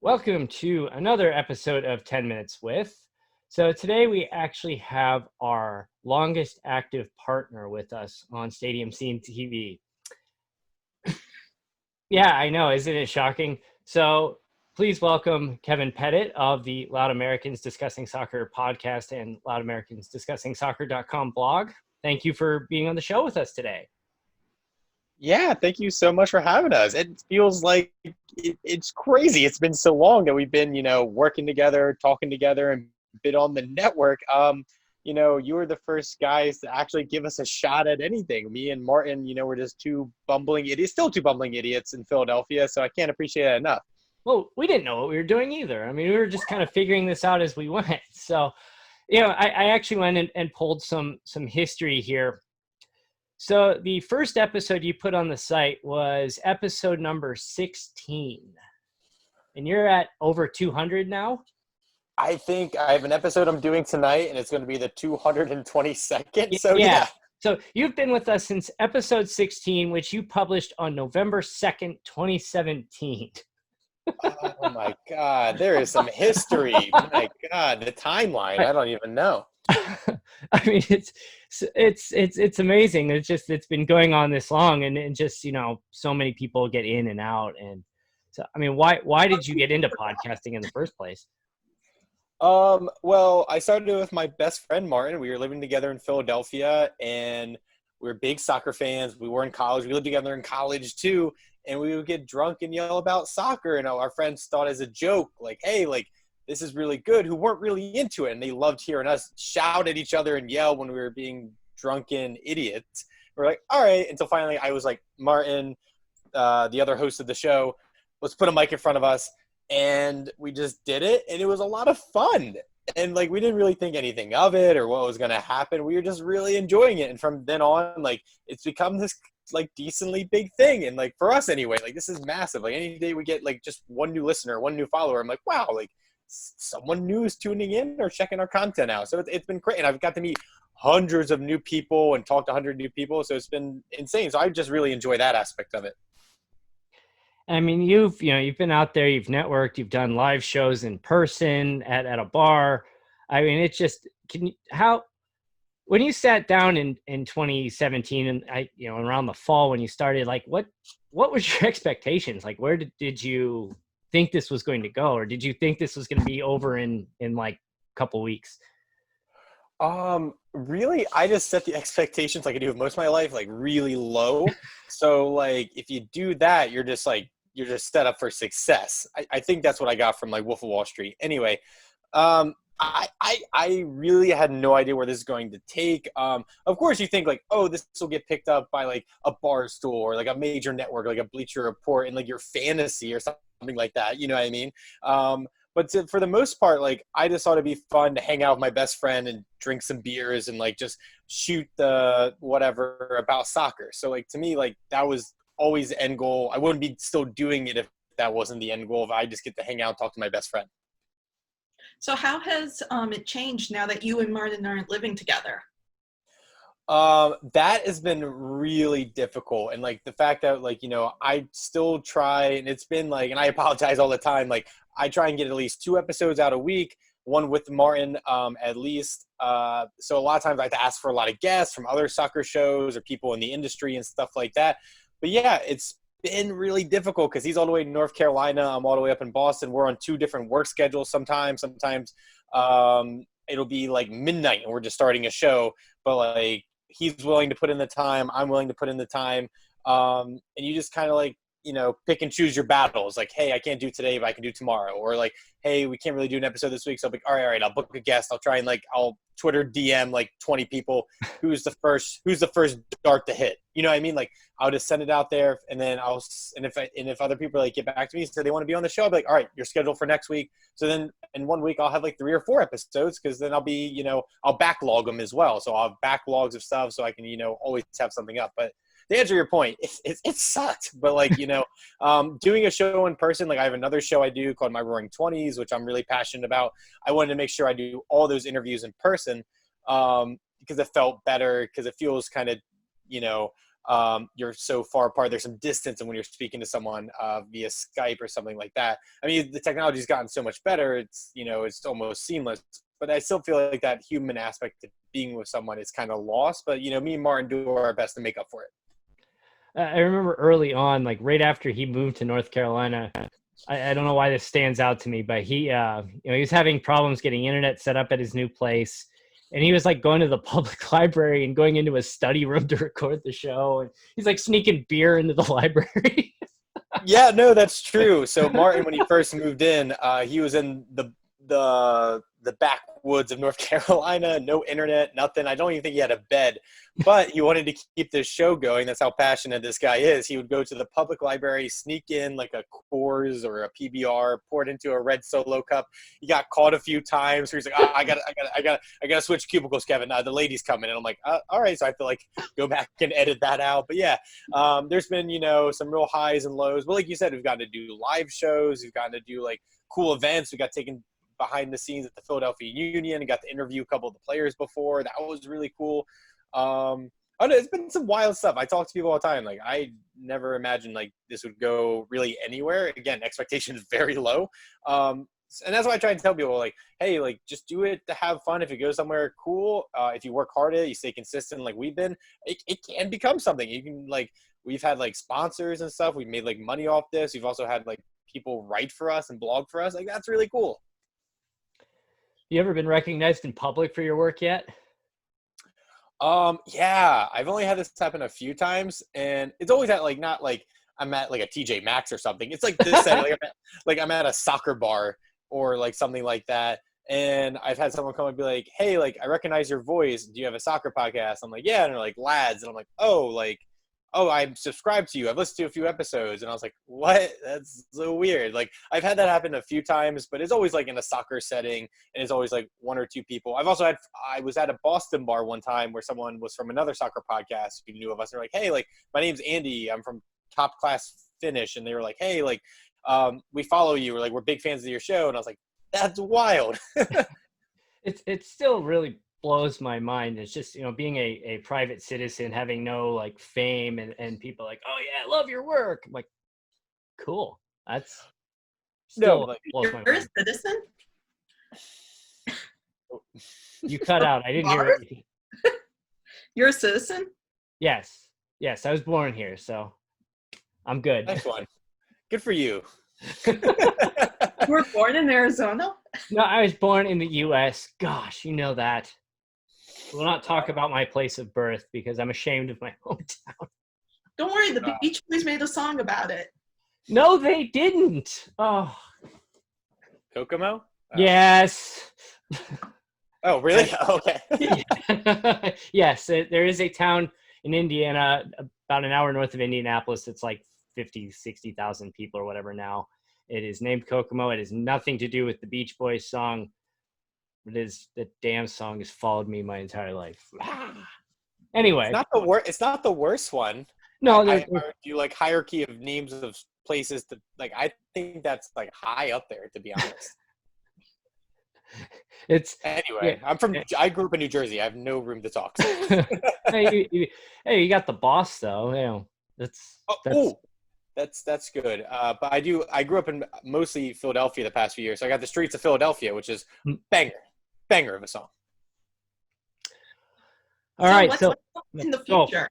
Welcome to another episode of 10 Minutes With. So today we actually have our longest active partner with us on Stadium Scene TV. Yeah, I know, isn't it shocking? So please welcome Kevin Pettit of the Loud Americans Discussing Soccer podcast and Loud Americans Discussing Soccer.com blog. Thank you for being on the show with us today. Yeah, thank you so much for having us. It feels like it's crazy. It's been so long that we've been, working together, talking together, and been on the network. You were the first guys to actually give us a shot at anything. Me and Martin, we're just two bumbling idiots, still two bumbling idiots in Philadelphia. So I can't appreciate it enough. Well, we didn't know what we were doing either. I mean, we were just kind of figuring this out as we went. So, I actually went and pulled some history here. So the first episode you put on the site was episode number 16. And you're at over 200 now? I think I have an episode I'm doing tonight, and it's going to be the 222nd. So, Yeah. yeah. So you've been with us since episode 16, which you published on November 2nd, 2017. Oh, my God. There is some history. My God, the timeline. I don't even know. I mean, it's amazing. It's been going on this long, and just so many people get in and out. And so, I mean, why did you get into podcasting in the first place? Well, I started with my best friend Martin. We were living together in Philadelphia, and we were big soccer fans. We were in college. We lived together in college too, and we would get drunk and yell about soccer. And our friends thought as a joke, like, "Hey, like, this is really good," who weren't really into it. And they loved hearing us shout at each other and yell when we were being drunken idiots. We're like, all right. Until finally I was like, Martin, the other host of the show, let's put a mic in front of us. And we just did it. And it was a lot of fun. And like, we didn't really think anything of it or what was going to happen. We were just really enjoying it. And from then on, like, it's become this like decently big thing. And like, for us anyway, like, this is massive. Like, any day we get like just one new listener, one new follower, I'm like, wow, like, someone new is tuning in or checking our content out. So it's been great. And I've got to meet hundreds of new people and talk to 100 new people. So it's been insane. So I just really enjoy that aspect of it. I mean, you've been out there, you've networked, you've done live shows in person at a bar. I mean, it's just, when you sat down in 2017 and around the fall when you started, like what was your expectations? Like, where did you think this was going to go, or did you think this was going to be over in like a couple weeks? Really, I just set the expectations like I do with most of my life, like really low. So like, if you do that, you're just set up for success. I think that's what I got from like Wolf of Wall Street. Anyway, I really had no idea where this is going to take. Of course you think like, oh, this will get picked up by like a bar store or like a major network, like a Bleacher Report and like your fantasy or something like that. You know what I mean? For the most part, like, I just thought it'd be fun to hang out with my best friend and drink some beers and like just shoot the whatever about soccer. So like, to me, like, that was always the end goal. I wouldn't be still doing it if that wasn't the end goal. If I just get to hang out and talk to my best friend. So how has it changed now that you and Martin aren't living together? That has been really difficult. And like the fact that like, I still try, and it's been like, and I apologize all the time. Like, I try and get at least 2 episodes out a week, one with Martin, at least. So a lot of times I have to ask for a lot of guests from other soccer shows or people in the industry and stuff like that. But yeah, it's been really difficult because he's all the way in North Carolina. I'm all the way up in Boston. We're on 2 different work schedules sometimes. It'll be like midnight and we're just starting a show, but like, he's willing to put in the time. I'm willing to put in the time. And you just kind of like, pick and choose your battles. Like, hey, I can't do today, but I can do tomorrow. Or like, hey, we can't really do an episode this week. So I'll be, all right, I'll book a guest. I'll try and like, I'll Twitter DM like 20 people. Who's the first dart to hit? You know what I mean? Like, I'll just send it out there, and then if other people like get back to me, so they want to be on the show, I'll be like, all right, you're scheduled for next week. So then in 1 week I'll have like 3 or 4 episodes, because then I'll be, I'll backlog them as well. So I'll have backlogs of stuff so I can, always have something up. But to answer your point, it sucked. But like, doing a show in person, like I have another show I do called My Roaring 20s, which I'm really passionate about. I wanted to make sure I do all those interviews in person, because it felt better, because it feels kind of, you're so far apart. There's some distance, and when you're speaking to someone via Skype or something like that, I mean, the technology's gotten so much better. It's, you know, it's almost seamless. But I still feel like that human aspect of being with someone is kind of lost. But, you know, me and Martin do our best to make up for it. I remember early on, like right after he moved to North Carolina, I don't know why this stands out to me, but he, you know, he was having problems getting internet set up at his new place. And he was like going to the public library and going into his study room to record the show. And he's like sneaking beer into the library. Yeah, no, that's true. So Martin, when he first moved in, he was in the backwoods of North Carolina, no internet, nothing. I don't even think he had a bed, but he wanted to keep this show going. That's how passionate this guy is. He would go to the public library, sneak in like a Coors or a PBR, pour it into a red Solo cup. He got caught a few times. So he's like, oh, I gotta switch cubicles, Kevin. The lady's coming. And I'm like, all right. So I have to like go back and edit that out. But yeah, there's been, you know, some real highs and lows. But like you said, we've gotten to do live shows. We've gotten to do like cool events. We got taken behind the scenes at the Philadelphia Union and got to interview a couple of the players before. That was really cool. It's been some wild stuff. I talk to people all the time. Like, I never imagined like this would go really anywhere. Again, expectation is very low. And that's why I try to tell people, like, hey, like, just do it to have fun. If you go somewhere cool, if you work hard at it, you stay consistent like we've been, it can become something. You can, like, we've had like sponsors and stuff. We've made like money off this. We've also had like people write for us and blog for us. Like, that's really cool. You ever been recognized in public for your work yet? Yeah, I've only had this happen a few times, and it's always at like, not like I'm at like a TJ Maxx or something. It's like this setting, like I'm at a soccer bar or like something like that. And I've had someone come and be like, hey, like, I recognize your voice. Do you have a soccer podcast? I'm like, yeah. And they're like, lads. And I'm like, oh, I'm subscribed to you. I've listened to a few episodes. And I was like, what? That's so weird. Like, I've had that happen a few times, but it's always like in a soccer setting, and it's always like one or two people. I was at a Boston bar one time where someone was from another soccer podcast who knew of us. They're like, hey, like, my name's Andy. I'm from Top Class Finish. And they were like, hey, like, we follow you. We're like, we're big fans of your show. And I was like, that's wild. It's still really blows my mind. It's just, you know, being a private citizen, having no like fame, and people like, oh yeah, I love your work. I'm like, cool. That's still like, blows my You're a mind. citizen? You cut out. I didn't hear anything. You're a citizen? Yes, I was born here, so I'm good. Nice one. Good for you. You were born in Arizona? No, I was born in the U.S. Gosh, you know that. We'll not talk about my place of birth because I'm ashamed of my hometown. Don't worry, the Beach Boys made a song about it. No, they didn't. Oh. Kokomo? Yes. Oh, really? Okay. Yes, there is a town in Indiana, about an hour north of Indianapolis. It's like 50, 60,000 people or whatever now. It is named Kokomo. It has nothing to do with the Beach Boys song. The damn song has followed me my entire life. Anyway. It's not the worst one. No, I do like hierarchy of names of places to, like, I think that's like high up there, to be honest. Anyway, yeah. I grew up in New Jersey. I have no room to talk. Hey, you got the boss though. You know, that's good. But I grew up in mostly Philadelphia the past few years. So I got the Streets of Philadelphia, which is banger of a song. All right. What's up in the future?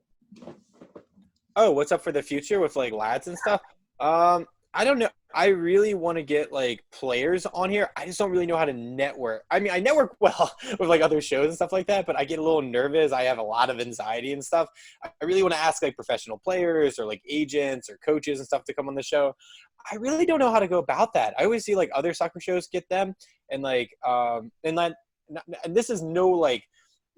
What's up for the future with like lads and stuff? I don't know. I really want to get like players on here. I just don't really know how to network. I mean, I network well with like other shows and stuff like that, but I get a little nervous. I have a lot of anxiety and stuff. I really want to ask like professional players or like agents or coaches and stuff to come on the show. I really don't know how to go about that. I always see like other soccer shows get them, and like and this is no like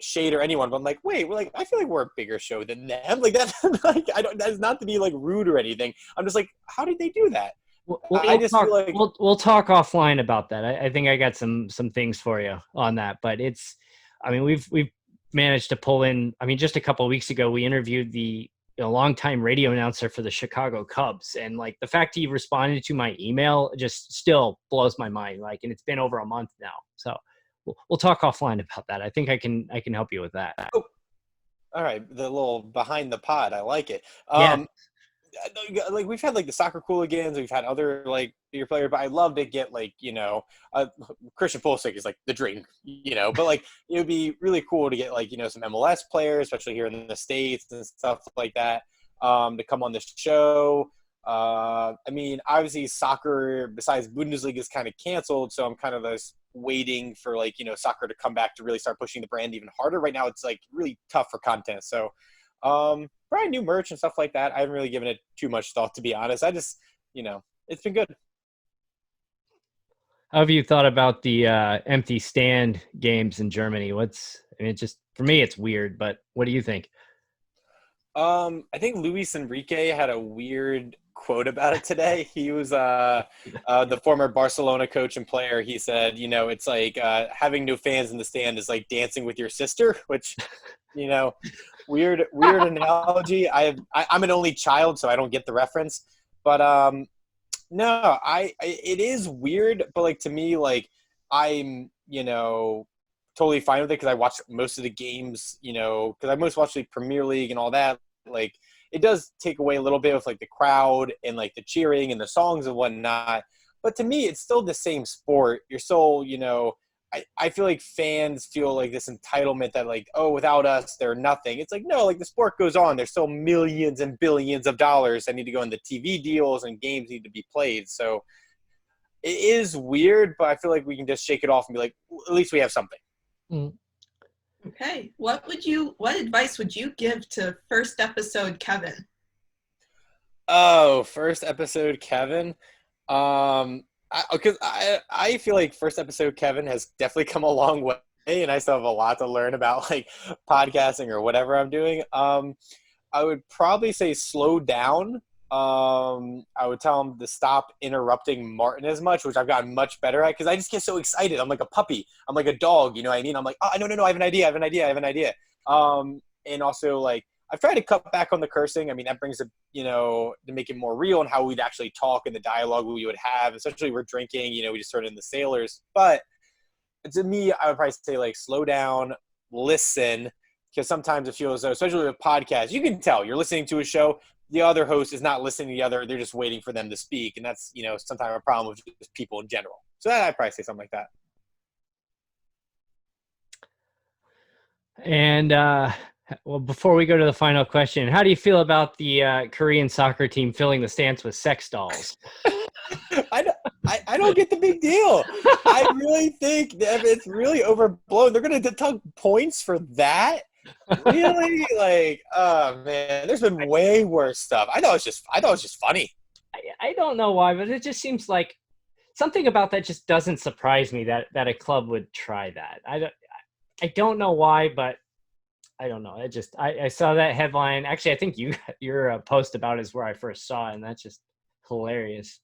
shade or anyone, but I'm like, wait, I feel like we're a bigger show than them. Like that's like, that's not to be like rude or anything. I'm just like, how did they do that? We'll talk offline about that. I think I got some things for you on that, but we've managed to pull in. I mean, just a couple of weeks ago, we interviewed the longtime radio announcer for the Chicago Cubs, and like the fact he responded to my email just still blows my mind. Like, and it's been over a month now, so we'll talk offline about that. I think I can help you with that. All right, the little behind the pod. I like it. Yeah. Like we've had like the soccer hooligans, we've had other like bigger players, but I love to get like Christian Pulisic is like the dream, but like it would be really cool to get like some MLS players, especially here in the States and stuff like that, to come on the show. I mean, obviously soccer besides Bundesliga is kind of canceled, so I'm kind of just waiting for like soccer to come back to really start pushing the brand even harder. Right now it's like really tough for content, so probably new merch and stuff like that. I haven't really given it too much thought, to be honest. I just, it's been good. How have you thought about the empty stand games in Germany? Just for me, it's weird, but what do you think? I think Luis Enrique had a weird quote about it today. He was the former Barcelona coach and player. He said, it's like having no fans in the stand is like dancing with your sister, which, weird analogy. I'm an only child, so I don't get the reference. But no, it is weird. But like to me, like I'm totally fine with it because I watch most of the games. Because I most watch the Premier League and all that. Like it does take away a little bit of like the crowd and like the cheering and the songs and whatnot. But to me, it's still the same sport. You're still, I feel like fans feel like this entitlement that like, oh, without us, they're nothing. It's like, no, like the sport goes on. There's still millions and billions of dollars that need to go into TV deals and games need to be played. So it is weird, but I feel like we can just shake it off and be like, at least we have something. Mm. Okay. What advice would you give to first episode Kevin? Oh, first episode Kevin. Because I feel like first episode Kevin has definitely come a long way, and I still have a lot to learn about like podcasting or whatever I'm doing. I would probably say slow down. I would tell him to stop interrupting Martin as much, which I've gotten much better at because I just get so excited. I'm like a puppy. I'm like a dog. You know what I mean? I'm like, oh, no, I have an idea. And also like I've tried to cut back on the cursing. I mean, that brings it, to make it more real and how we'd actually talk and the dialogue we would have. Essentially, we're drinking. We just turned into sailors. But to me, I would probably say like slow down, listen, because sometimes it feels, especially with podcasts, you can tell you're listening to a show. The other host is not listening to the other. They're just waiting for them to speak. And that's, sometimes a problem with just people in general. So I'd probably say something like that. And well, before we go to the final question, how do you feel about the Korean soccer team filling the stands with sex dolls? I don't get the big deal. I really think that it's really overblown. They're going to deduct points for that. Really? Like, oh man, there's been way worse stuff. I thought it was just funny. I don't know why, but it just seems like something about that just doesn't surprise me that a club would try that. I don't know why, but I don't know. I saw that headline. Actually, I think your post about it is where I first saw it, and that's just hilarious.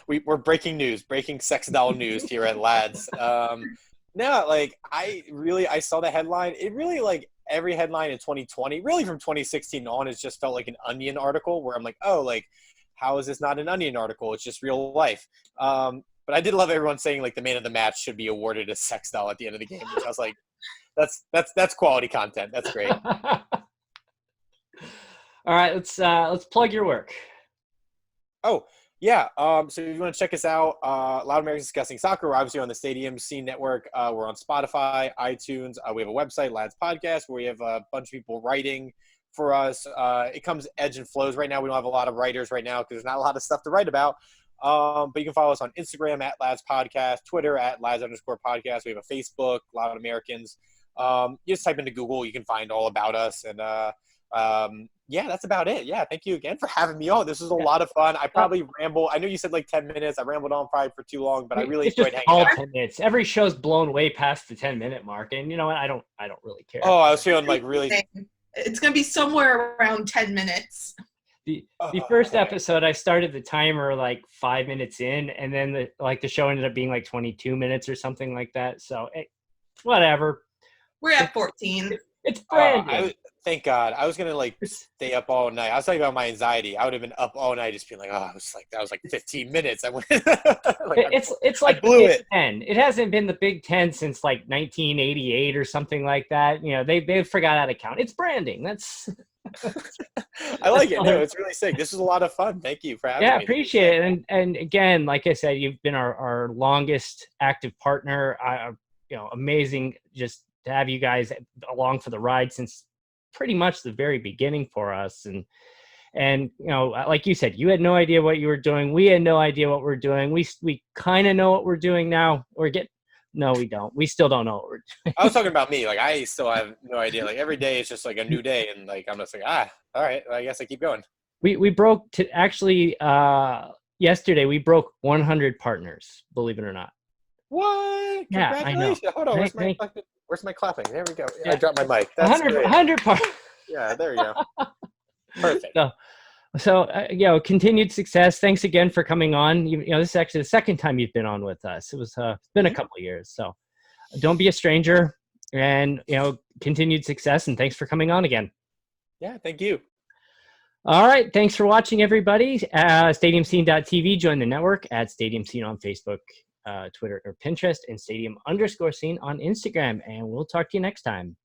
We're breaking sex doll news here at Lads. No, like I saw the headline. It really like every headline in 2020, really from 2016 on, it just felt like an Onion article where I'm like, oh, like how is this not an Onion article? It's just real life. But I did love everyone saying like the man of the match should be awarded a sex doll at the end of the game, which I was like, that's quality content. That's great. All right, let's plug your work. Oh, yeah. So if you want to check us out, Loud Americans Discussing Soccer, we're obviously on the Stadium Scene Network. We're on Spotify, iTunes. We have a website, Lads Podcast, where we have a bunch of people writing for us. It comes edge and flows. Right now, we don't have a lot of writers right now because there's not a lot of stuff to write about. But you can follow us on Instagram at Lads Podcast, Twitter at Lads_podcast. We have a Facebook, Loud Americans. You just type into Google, you can find all about us. And yeah, that's about it. Yeah, thank you again for having me on. This was a lot of fun. I probably ramble. I know you said like 10 minutes. I rambled on probably for too long, but I really enjoyed hanging out. 10 minutes. Every show's blown way past the 10-minute mark, and you know what? I don't really care. Oh, I was feeling like really. It's gonna be somewhere around 10 minutes. The first episode, I started the timer like 5 minutes in, and then the show ended up being like 22 minutes or something like that. So whatever. We're at 14. It's brand new. Thank God. I was gonna like stay up all night. I was talking about my anxiety. I would have been up all night just being like, oh, it was like that was like 15 minutes. I went like It's I like the blew Big it. Ten. It hasn't been the Big Ten since like 1988 or something like that. You know, they forgot how to count. It's branding. That's I like it. all No, it's really sick. This was a lot of fun. Thank you for having yeah, me. appreciate it. And again, like I said, you've been our longest active partner. You know, amazing just to have you guys along for the ride since pretty much the very beginning for us. And you know, like you said, you had no idea what you were doing. We had no idea what we're doing. We kind of know what we're doing now. No, we don't. We still don't know what we're doing. I was talking about me. Like I still have no idea. Like every day is just like a new day, and like I'm just like all right. Well, I guess I keep going. We broke to actually yesterday we broke 100 partners, believe it or not. What? Yeah, I know. Congratulations. Hold on. Where's my clapping? There we go. Yeah. I dropped my mic. That's 100 partners. Yeah, there you go. Perfect. So you know, continued success. Thanks again for coming on. You know, this is actually the second time you've been on with us. It's been a couple of years. So don't be a stranger, and you know, continued success. And thanks for coming on again. Yeah, thank you. All right. Thanks for watching, everybody. StadiumScene.tv. Join the network at Stadium Scene on Facebook, Twitter, or Pinterest, and Stadium_Scene on Instagram. And we'll talk to you next time.